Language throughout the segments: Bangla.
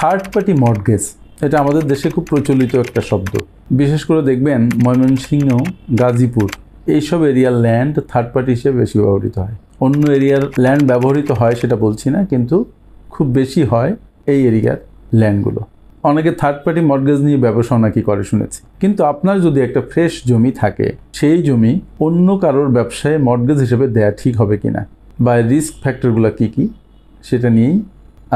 থার্ড পার্টি মর্টগেজ এটা আমাদের দেশে খুব প্রচলিত একটা শব্দ। বিশেষ করে দেখবেন ময়মনসিংহ, গাজীপুর এইসব এরিয়ার ল্যান্ড থার্ড পার্টি হিসেবে বেশি ব্যবহৃত হয়। অন্য এরিয়ার ল্যান্ড ব্যবহৃত হয় সেটা বলছি না, কিন্তু খুব বেশি হয় এই এরিয়ার ল্যান্ডগুলো। অনেকে থার্ড পার্টি মর্টগেজ নিয়ে ব্যবসা নাকি করে শুনেছি। কিন্তু আপনার যদি একটা ফ্রেশ জমি থাকে, সেই জমি অন্য কারোর ব্যবসায় মর্টগেজ হিসেবে দেয়া ঠিক হবে কিনা বা রিস্ক ফ্যাক্টরগুলো কী কী সেটা নিয়েই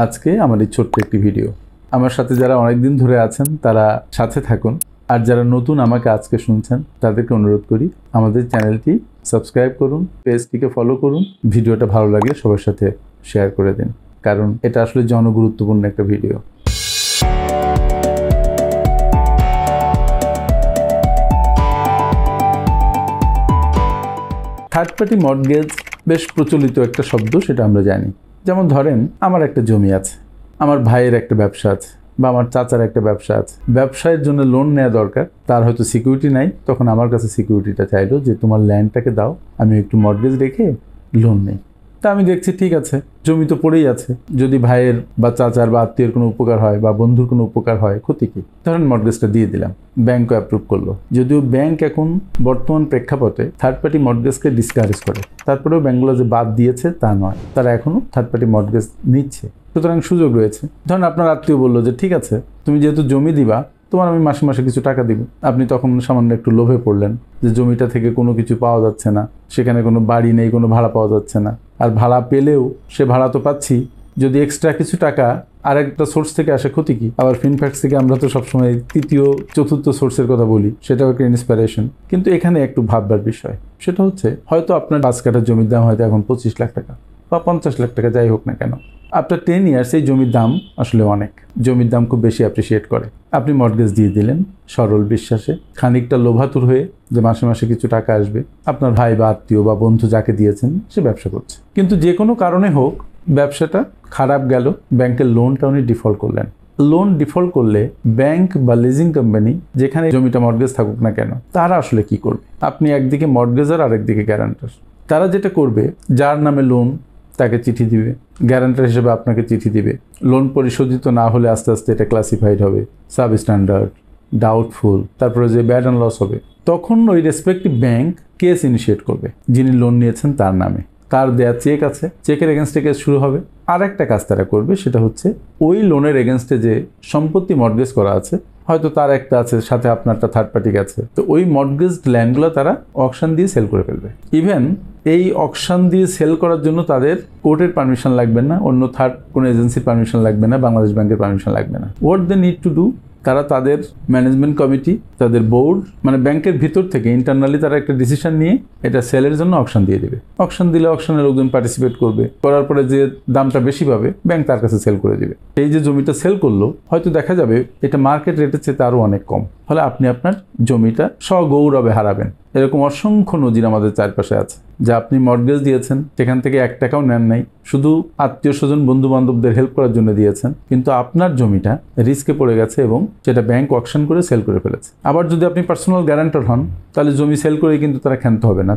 আজকে আমার এই ছোট্ট একটি ভিডিও। আমার সাথে যারা অনেক দিন ধরে আছেন তারা সাথে থাকুন, আর যারা নতুন আমাকে আজকে শুনছেন তাদেরকে অনুরোধ করি আমাদের চ্যানেলটি সাবস্ক্রাইব করুন, পেজটিকে ফলো করুন, ভিডিওটা ভালো লাগলে সবার সাথে শেয়ার করে দিন, কারণ এটা আসলে জনগুরুত্বপূর্ণ একটা ভিডিও। থার্ড পার্টি মর্টগেজ বেশ প্রচলিত একটা শব্দ, সেটা আমরা জানি। যেমন ধরেন আমার একটা জমি আছে, আমার ভাইয়ের একটা ব্যবসা আছে, বা আমার চাচার একটা ব্যবসা আছে। ব্যবসায়ের জন্য লোন নেওয়া দরকার, তার হয়তো সিকিউরিটি নাই, তখন আমার কাছে সিকিউরিটিটা চাইলো যে তোমার ল্যান্ডটাকে দাও, আমি একটু মর্টগেজ রেখে লোন নেই। তা আমি দেখছি ঠিক আছে, জমি তো পড়েই আছে, যদি ভাইয়ের বা চাচার বা আত্মীয়ের কোনো উপকার হয় বা বন্ধুর কোনো উপকার হয়, ক্ষতি কী? ধরেন মর্টগেজটা দিয়ে দিলাম, ব্যাংকও অ্যাপ্রুভ করলো। যদিও ব্যাংক এখন বর্তমান প্রেক্ষাপটে থার্ড পার্টি মর্টগেজকে ডিসকারেজ করে, তারপরেও ব্যাংকগুলো যে বাদ দিয়েছে তা নয়, তারা এখনও থার্ড পার্টি মর্টগেজ নিচ্ছে। সুতরাং সুযোগ রয়েছে। ধরুন আপনার আত্মীয় বললো যে ঠিক আছে, তুমি যেহেতু জমি দিবা, তোমার আমি মাসে মাসে কিছু টাকা দিব। আপনি তখন সামান্য একটু লোভে পড়লেন যে জমিটা থেকে কোনো কিছু পাওয়া যাচ্ছে না, সেখানে কোনো বাড়ি নেই, কোনো ভাড়া পাওয়া যাচ্ছে না, আর ভাড়া পেলেও সে ভাড়া তো পাচ্ছি, যদি এক্সট্রা কিছু টাকা আরেকটা সোর্স থেকে আসে ক্ষতি কি? আবার ফিনফ্যাক্স থেকে আমরা তো সবসময় তৃতীয় চতুর্থ সোর্সের কথা বলি, সেটাও একটা ইন্সপিরেশন। কিন্তু এখানে একটু ভাববার বিষয়, সেটা হচ্ছে হয়তো আপনার 5 কাঠা জমির দাম হয়তো এখন 25 লাখ টাকা বা 50 লাখ টাকা, যাই হোক না কেন, আফটার 10 ইয়ার্স এই জমির দাম আসলে অনেক, জমির দাম খুব বেশি অ্যাপ্রিসিয়েট করে। আপনি মর্টগেজ দিয়ে দিলেন সরল বিশ্বাসে, খানিকটা লোভাতুর হয়ে যে মাসে মাসে কিছু টাকা আসবে। আপনার ভাই বা আত্মীয় বা বন্ধু যাকে দিয়েছেন সে ব্যবসা করছে, কিন্তু যে কোনো কারণে হোক ব্যবসাটা খারাপ গেল, ব্যাংকের লোনটা উনি ডিফল্ট করলেন। লোন ডিফল্ট করলে ব্যাংক বা লিজিং কোম্পানি, যেখানে জমিটা মর্টগেজ থাকুক না কেন, তারা আসলে কি করবে? আপনি একদিকে মর্টগেজার আর একদিকে গ্যারান্টার। তারা যেটা করবে, যার নামে লোন তাকে চিঠি দিবে, গ্যারান্টার হিসেবে আপনাকে চিঠি দিবে। লোন পরিশোধিত না হলে আস্তে আস্তে এটা ক্লাসিফাইড হবে সাব স্ট্যান্ডার্ড, ডাউটফুল, তারপরে যে ব্যাড অ্যান্ড লস হবে, তখন ওই রেসপেক্টিভ ব্যাংক কেস ইনিশিয়েট করবে যিনি লোন নিয়েছেন তার নামে। তার দেয়া চেক আছে, চেকের এগেনস্টে কেস শুরু হবে। আর একটা কাজ তারা করবে, সেটা হচ্ছে ওই লোনের এগেনস্টে যে সম্পত্তি মর্টগেজ করা আছে, হয়তো তার একটা আছে, সাথে আপনারটা থার্ড পার্টি আছে, তো ওই মর্টগেজ ল্যান্ডগুলো তারা অকশন দিয়ে সেল করে ফেলবে। ইভেন এই অকশন দিয়ে সেল করার জন্য তাদের কোর্টের পারমিশন লাগবে না, অন্য থার্ড কোনো এজেন্সির পারমিশন লাগবে না, বাংলাদেশ ব্যাংকের পারমিশন লাগবে না। What they need to do, তারা তাদের ম্যানেজমেন্ট কমিটি, তাদের বোর্ড, মানে ব্যাংকের ভিতর থেকে ইন্টারনালি তারা একটা ডিসিশন নিয়ে এটা সেলের জন্য অকশন দিয়ে দেবে। অকশন দিলে অকশনের লোকজন পার্টিসিপেট করবে, করার পরে যে দামটা বেশি পাবে ব্যাংক তার কাছে সেল করে দিবে। এই যে জমিটা সেল করলো, হয়তো দেখা যাবে এটা মার্কেট রেটের চেয়ে আরও অনেক কম, ফলে আপনি আপনার জমিটা সগৌরবে হারাবেন। এরকম অসংখ্য নজির আমাদের চারপাশে আছে, যা আপনি মর্টগেজ দিয়েছেন, সেখান থেকে 1 টাকাও নেন নাই, শুধু আত্মীয় স্বজন বন্ধু বান্ধবদের হেল্প করার জন্য দিয়েছেন, কিন্তু আপনার জমিটা রিস্কে পড়ে গেছে এবং সেটা ব্যাংক অকশন করে সেল করে ফেলেছে। আবার যদি আপনি পার্সোনাল গ্যারান্টর হন, তাহলে জমি সেল করেই কিন্তু তারা ক্ষান্ত হবে না,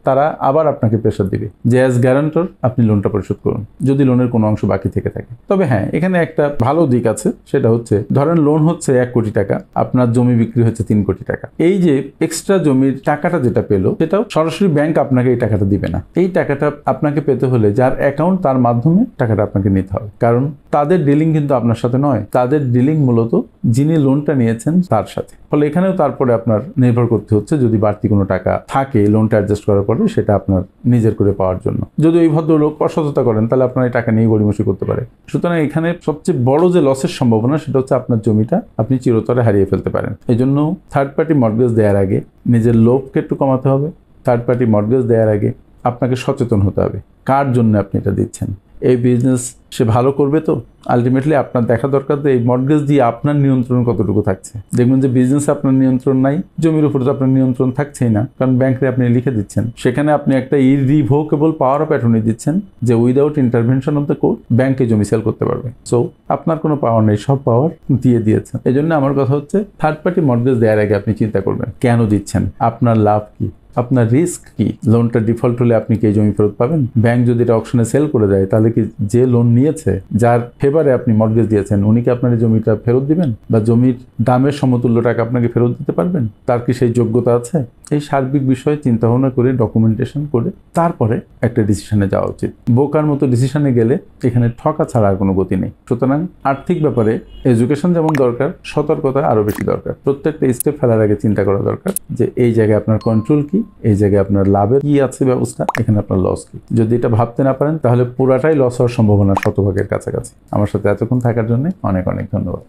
তারা আবার আপনাকে প্রেশার দিবে যে অ্যাজ গ্যারান্টর আপনি লোনটা পরিশোধ করুন, যদি লোনের কোনো অংশ বাকি থেকে থাকে। তবে হ্যাঁ, এখানে একটা ভালো দিক আছে, সেটা হচ্ছে ধরেন লোন হচ্ছে 1 কোটি টাকা, আপনার জমি বিক্রি হচ্ছে 3 কোটি টাকা। এই যে এক্সট্রা জমির টাকাটা যেটা পেলো, সেটাও সরাসরি ব্যাংক আপনাকে এই টাকাটা দিবে না। এই টাকাটা আপনাকে পেতে হলে যার অ্যাকাউন্ট, তার মাধ্যমে টাকাটা আপনাকে নিতে হবে, কারণ তাদের ডিলিং কিন্তু আপনার সাথে নয়, তাদের ডিলিং মূলত যিনি লোনটা নিয়েছেন তার সাথে। ফলে এখানেও তারপরে আপনার নির্ভর করতে হচ্ছে, যদি বাড়তি কোনো টাকা থাকে লোনটা অ্যাডজাস্ট করার পরে, সেটা আপনার নিজের করে পাওয়ার জন্য। যদি ওই ভদ্রলোক অসততা করেন, তাহলে আপনার এই টাকা নিয়ে গড়িমসি করতে পারে। সুতরাং এখানে সবচেয়ে বড় যে লসের সম্ভাবনা, সেটা হচ্ছে আপনার জমিটা আপনি চিরতরে হারিয়ে ফেলতে পারেন। এই জন্য থার্ড পার্টি মর্টগেজ দেওয়ার আগে নিজের লোভকে একটু কমাতে হবে। থার্ড পার্টি মর্টগেজ দেওয়ার আগে আপনাকে সচেতন হতে হবে কার জন্য আপনি এটা দিচ্ছেন। এই বিজনেস সে ভালো করবে তো? আলটিমেটলি আপনার দেখা দরকার যে এই মর্টগেজ দিয়ে আপনার নিয়ন্ত্রণ কতটুকু থাকছে। দেখবেন যে বিজনেসে আপনার নিয়ন্ত্রণ নাই, জমির উপরে তো আপনার নিয়ন্ত্রণ থাকছেই না, কারণ ব্যাংকে আপনি লিখে দিচ্ছেন, সেখানে আপনি একটা ইররিভোকেবল পাওয়ার অফ অ্যাটর্নি দিচ্ছেন যে without intervention of the court ব্যাংকে জমি সেল করতে পারবে। সো আপনার কোনো পাওয়ার নেই, সব পাওয়ার দিয়ে দিয়েছেন। এই জন্য আমার কথা হচ্ছে থার্ড পার্টি মর্টগেজ দেওয়ার আগে আপনি চিন্তা করবেন কেন দিচ্ছেন, আপনার লাভ কি। আপনার রিস্ক কি, লোনটা ডিফল্ট হলে আপনি কি এই জমি ফেরত পাবেন? ব্যাংক যদি এটা অকশনে সেল করে দেয় তাহলে কি যে লোন নিয়েছে, যার ফেভারে আপনি মর্টগেজ দিয়েছেন, উনি কি আপনার এই জমিটা ফেরত দিবেন? বা জমির দামের সমতুল্য টাকা আপনাকে ফেরত দিতে পারবেন? তার কি সেই যোগ্যতা আছে? এই সার্বিক বিষয়ে চিন্তা ভাবনা করে ডকুমেন্টেশন করে তারপরে একটা ডিসিশনে যাওয়া উচিত। বোকার মতো ডিসিশনে গেলে এখানে ঠকা ছাড়া আর কোনো গতি নেই। সুতরাং আর্থিক ব্যাপারে এডুকেশন যেমন দরকার, সতর্কতা আরও বেশি দরকার। প্রত্যেকটা স্টেপ ফেলার আগে চিন্তা করা দরকার যে এই জায়গায় আপনার কন্ট্রোল কি, এই জায়গায় আপনার লাভের কি আছে ব্যবস্থা, এখানে আপনার লস কি। যদি এটা ভাবতে না পারেন তাহলে পুরাটাই লস হওয়ার সম্ভাবনা শতভাগের কাছাকাছি। আমার সাথে এতক্ষণ থাকার জন্য অনেক অনেক ধন্যবাদ।